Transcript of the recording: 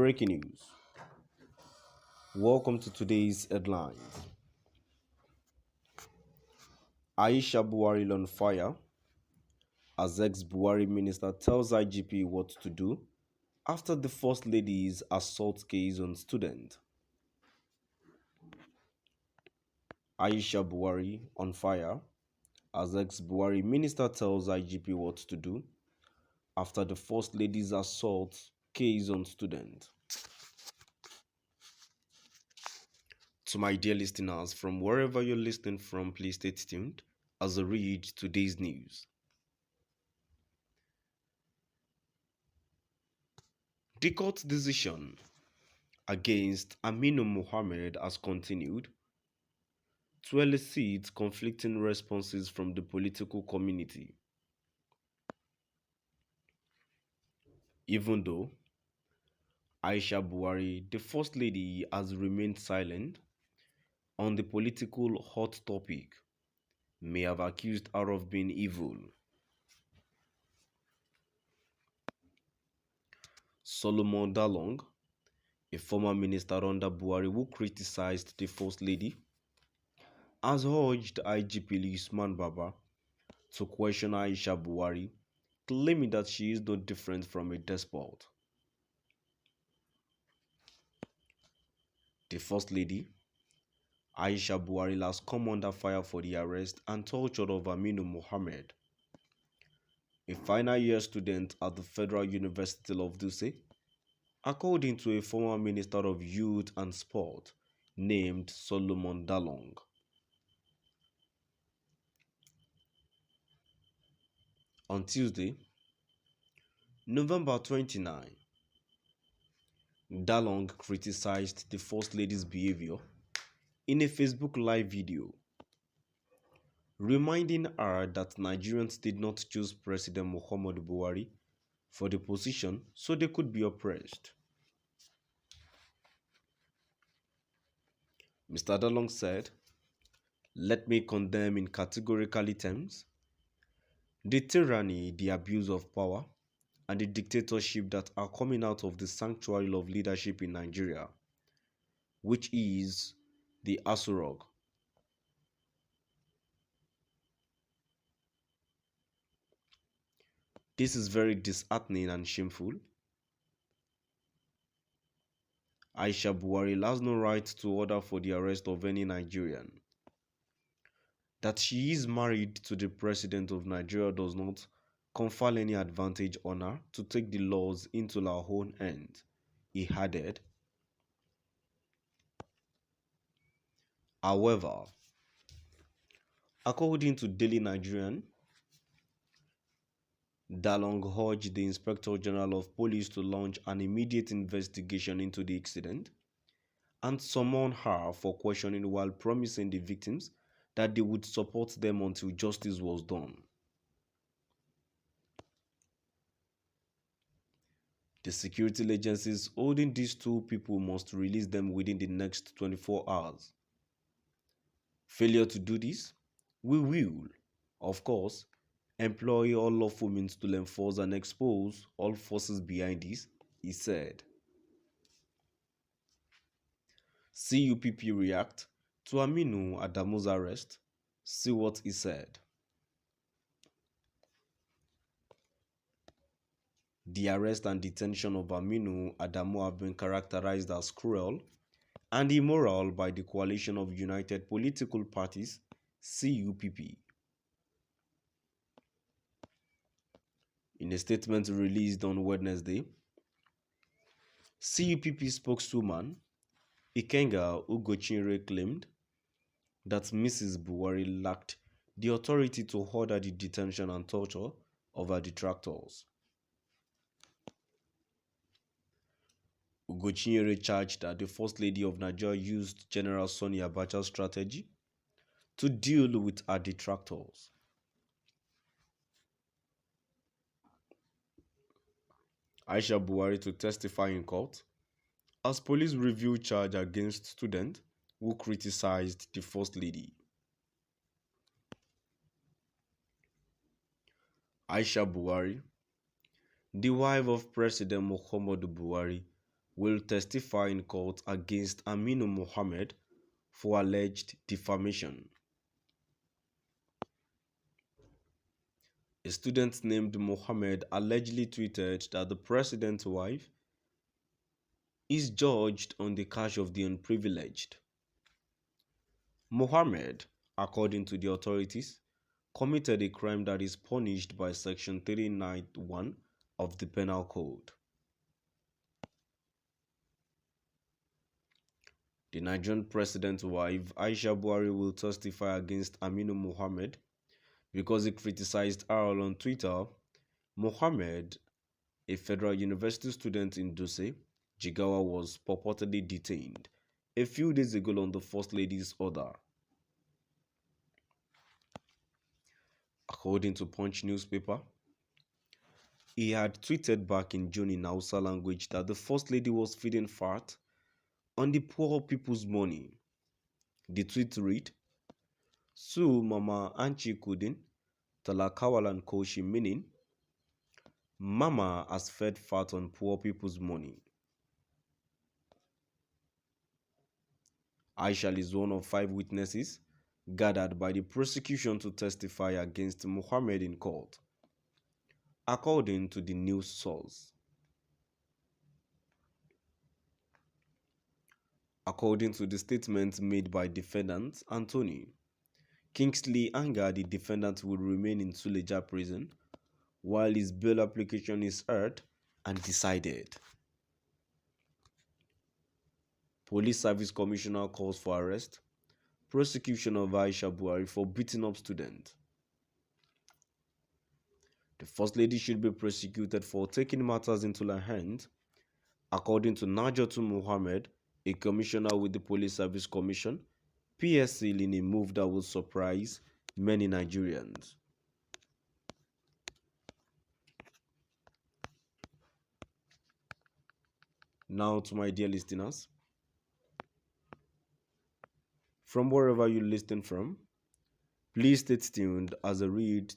Breaking news. Welcome to today's headlines. Aisha Buhari on fire as ex-Buhari minister tells IGP what to do after the First Lady's assault case on student. Aisha Buhari on fire as ex-Buhari minister tells IGP what to do after the First Lady's assault case on student. To my dear listeners, from wherever you're listening from, please stay tuned as I read today's news. The court decision against Aminu Mohammed has continued to elicit conflicting responses from the political community. Even though Aisha Buhari, the First Lady, has remained silent on the political hot topic, may have accused her of being evil. Solomon Dalong, a former minister under Buhari who criticized the First Lady, has urged IGP Usman Baba to question Aisha Buhari, claiming that she is no different from a despot. The First Lady, Aisha Buhari, has come under fire for the arrest and torture of Aminu Mohammed, a final year student at the Federal University of Dutse, according to a former Minister of Youth and Sport named Solomon Dalong. On Tuesday, November 29, Dalong criticized the First Lady's behavior in a Facebook Live video, reminding her that Nigerians did not choose President Muhammadu Buhari for the position so they could be oppressed. Mr. Dalong said, "Let me condemn in categorically terms the tyranny, the abuse of power, and the dictatorship that are coming out of the sanctuary of leadership in Nigeria, which is the Aso Rock. This is very disheartening and shameful. Aisha Buhari has no right to order for the arrest of any Nigerian. That she is married to the president of Nigeria does not confer any advantage on her to take the laws into her own hands," he added. However, according to Daily Nigerian, Dalong urged the Inspector General of Police to launch an immediate investigation into the incident and summon her for questioning while promising the victims that they would support them until justice was done. The security agencies holding these two people must release them within the next 24 hours. Failure to do this, we will, of course, employ all lawful means to enforce and expose all forces behind this, he said. CUPP react to Aminu Adamu's arrest. See what he said. The arrest and detention of Aminu Adamu have been characterized as cruel and immoral by the Coalition of United Political Parties, CUPP. In a statement released on Wednesday, CUPP spokeswoman Ikenga Ugochinyere claimed that Mrs. Buhari lacked the authority to order the detention and torture of her detractors. Ugochinyere charged that the First Lady of Nigeria used General Sani Abacha's strategy to deal with her detractors. Aisha Buhari to testify in court as police review charge against student who criticized the First Lady. Aisha Buhari, the wife of President Muhammadu Buhari, will testify in court against Aminu Mohammed for alleged defamation. A student named Mohammed allegedly tweeted that the president's wife is judged on the cash of the unprivileged. Mohammed, according to the authorities, committed a crime that is punished by Section 391 of the Penal Code. The Nigerian president's wife, Aisha Buhari, will testify against Aminu Mohammed because he criticized her on Twitter. Mohammed, a federal university student in Dutse, Jigawa, was purportedly detained a few days ago on the First Lady's order. According to Punch newspaper, he had tweeted back in June in Hausa language that the First Lady was feeding fat on the poor people's money. The tweet read, Su Mama Anchi Kudin, Talakawalan Koshi, meaning Mama has fed fat on poor people's money. Aisha is one of 5 witnesses gathered by the prosecution to testify against Mohammed in court, according to the news source. According to the statement made by defendant Anthony, Kingsley Anga, the defendant, will remain in Suleja prison while his bail application is heard and decided. Police Service Commissioner calls for arrest, prosecution of Aisha Buhari for beating up student. The First Lady should be prosecuted for taking matters into her hands, according to Najatu Mohammed, a commissioner with the Police Service Commission, PSC, in a move that will surprise many Nigerians. Now to my dear listeners, from wherever you listen from, please stay tuned as I read